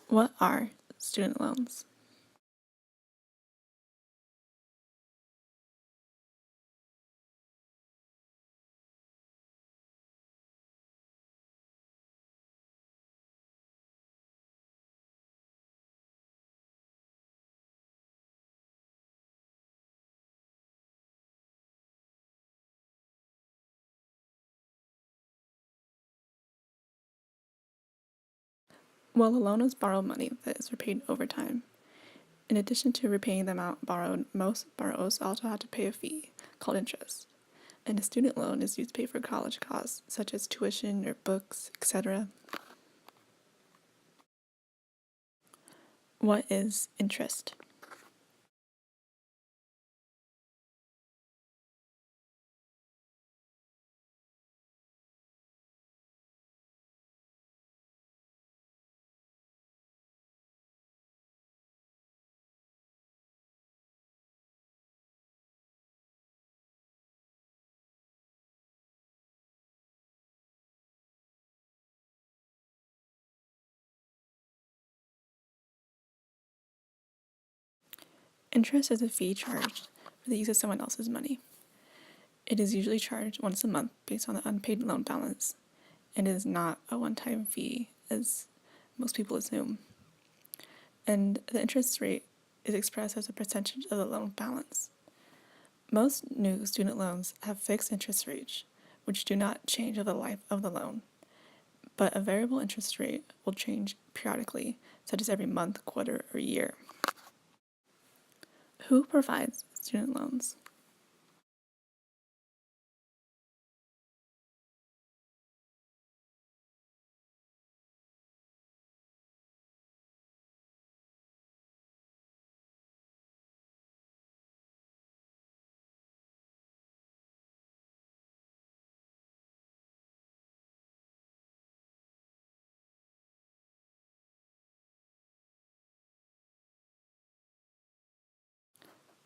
What are student loans? Well, a loan is borrowed money that is repaid over time. In addition to repaying the amount borrowed, most borrowers also have to pay a fee called interest. And a student loan is used to pay for college costs, such as tuition or books, etc. What is interest? Interest is a fee charged for the use of someone else's money. It is usually charged once a month based on the unpaid loan balance, and it is not a one-time fee as most people assume. And the interest rate is expressed as a percentage of the loan balance. Most new student loans have fixed interest rates, which do not change over the life of the loan, but a variable interest rate will change periodically, such as every month, quarter, or year. Who provides student loans?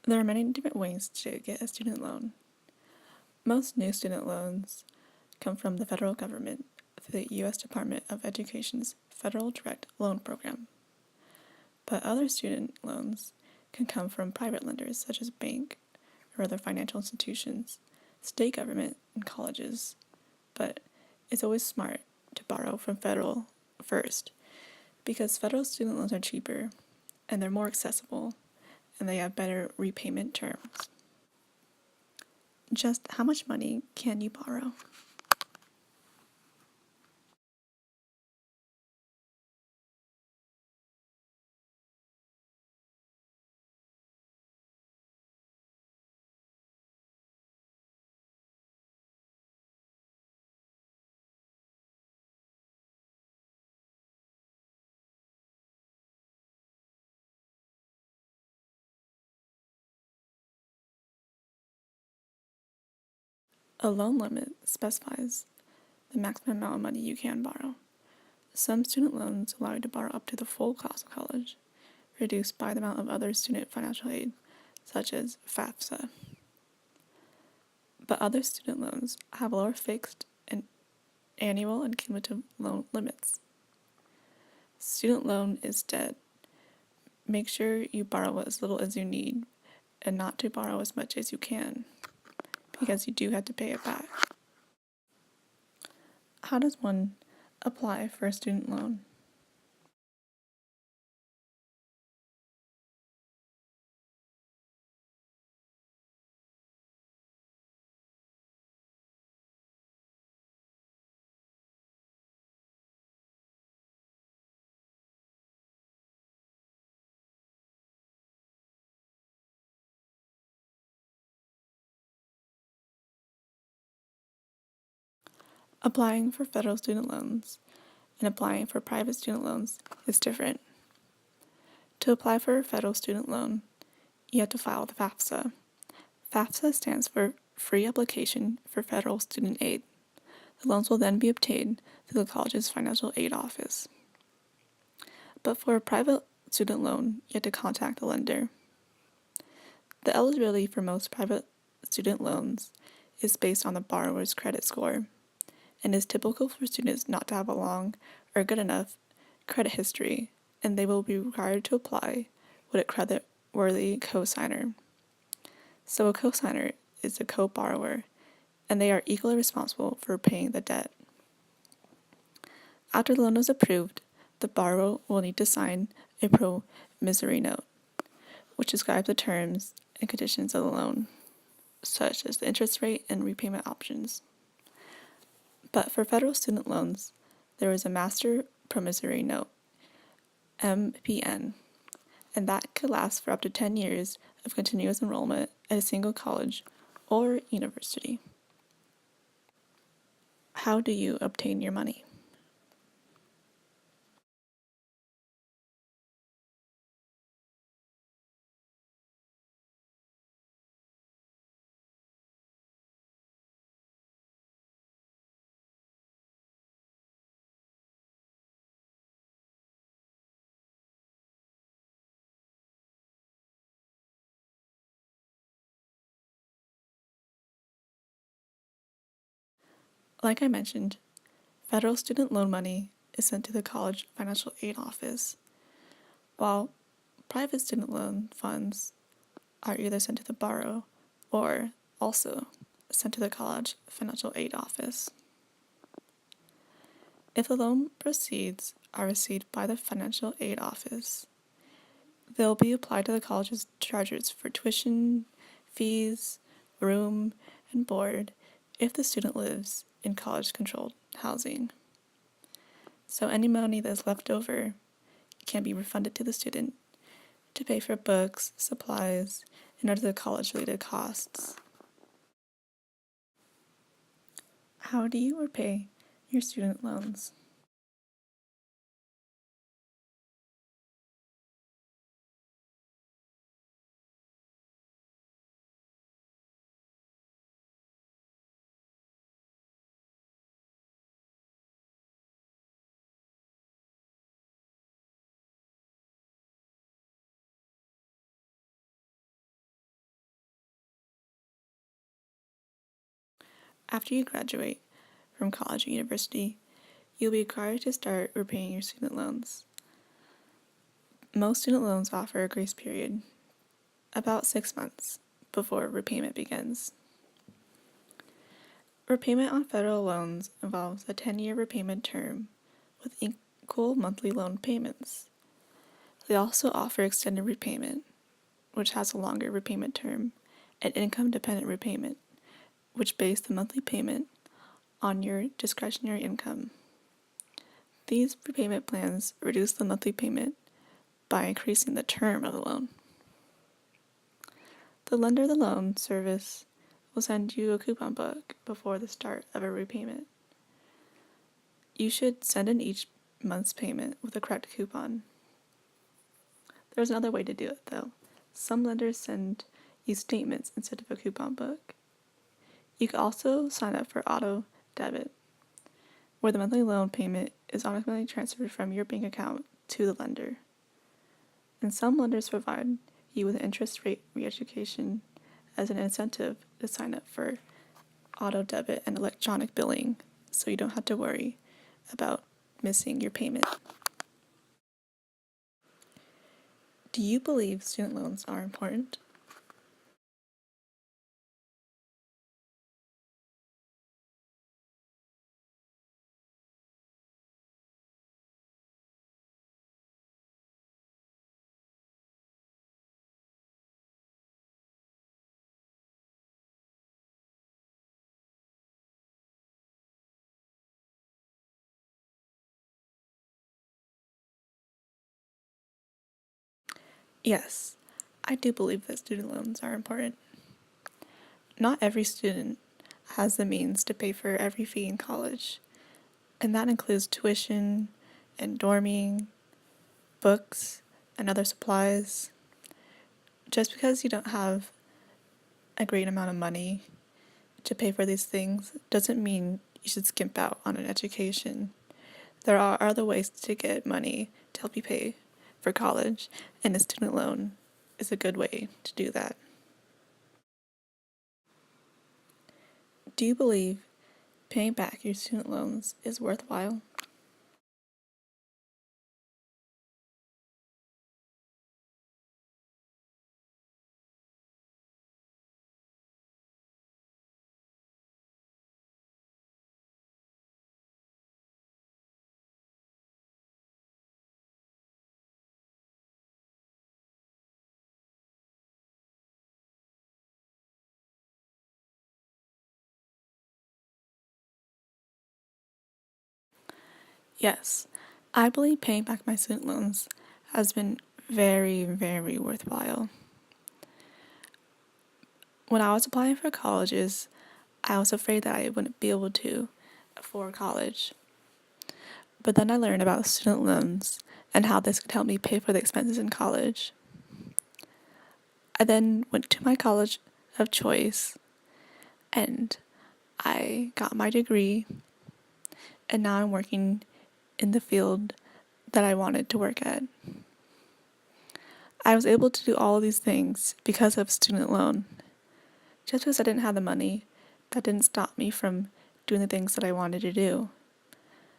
There are many different ways to get a student loan. Most new student loans come from the federal government through the U.S. Department of Education's Federal Direct Loan Program. But other student loans can come from private lenders such as bank or other financial institutions, state government, and colleges. But it's always smart to borrow from federal first because federal student loans are cheaper and they're more accessible and they have better repayment terms. Just how much money can you borrow? A loan limit specifies the maximum amount of money you can borrow. Some student loans allow you to borrow up to the full cost of college, reduced by the amount of other student financial aid, such as FAFSA. But other student loans have lower fixed and annual and cumulative loan limits. Student loan is dead. Make sure you borrow as little as you need and not to borrow as much as you can, because you do have to pay it back. How does one apply for a student loan? Applying for federal student loans and applying for private student loans is different. To apply for a federal student loan, you have to file with FAFSA. FAFSA stands for Free Application for Federal Student Aid. The loans will then be obtained through the college's financial aid office. But for a private student loan, you have to contact the lender. The eligibility for most private student loans is based on the borrower's credit score, and is typical for students not to have a long or good enough credit history and they will be required to apply with a credit-worthy cosigner. So a cosigner is a co-borrower, and they are equally responsible for paying the debt. After the loan is approved, the borrower will need to sign a promissory note, which describes the terms and conditions of the loan, such as the interest rate and repayment options. But for federal student loans, there is a master promissory note, MPN, and that could last for up to 10 years of continuous enrollment at a single college or university. How do you obtain your money? Like I mentioned, federal student loan money is sent to the college financial aid office, while private student loan funds are either sent to the borrower or also sent to the college financial aid office. If the loan proceeds are received by the financial aid office, they'll be applied to the college's charges for tuition, fees, room, and board if the student lives in college-controlled housing. So any money that's left over can be refunded to the student to pay for books, supplies, and other college-related costs. How do you repay your student loans? After you graduate from college or university, you'll be required to start repaying your student loans. Most student loans offer a grace period, about 6 months, before repayment begins. Repayment on federal loans involves a 10-year repayment term with equal monthly loan payments. They also offer extended repayment, which has a longer repayment term, and income-dependent repayment, which base the monthly payment on your discretionary income. These repayment plans reduce the monthly payment by increasing the term of the loan. The lender of the loan service will send you a coupon book before the start of a repayment. You should send in each month's payment with the correct coupon. There's another way to do it, though. Some lenders send you statements instead of a coupon book. You can also sign up for auto debit, where the monthly loan payment is automatically transferred from your bank account to the lender. And some lenders provide you with interest rate re-education as an incentive to sign up for auto debit and electronic billing, so you don't have to worry about missing your payment. Do you believe student loans are important? Yes, I do believe that student loans are important. Not every student has the means to pay for every fee in college, and that includes tuition and dorming, books, and other supplies. Just because you don't have a great amount of money to pay for these things doesn't mean you should skimp out on an education. There are other ways to get money to help you pay for college, and a student loan is a good way to do that. Do you believe paying back your student loans is worthwhile? Yes, I believe paying back my student loans has been very, very worthwhile. When I was applying for colleges, I was afraid that I wouldn't be able to afford college. But then I learned about student loans and how this could help me pay for the expenses in college. I then went to my college of choice and I got my degree, and now I'm working in the field that I wanted to work at. I was able to do all of these things because of student loan. Just because I didn't have the money, that didn't stop me from doing the things that I wanted to do.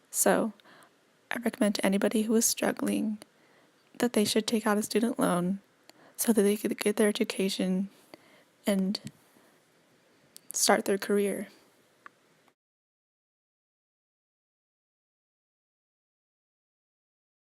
So, I recommend to anybody who is struggling that they should take out a student loan so that they could get their education and start their career.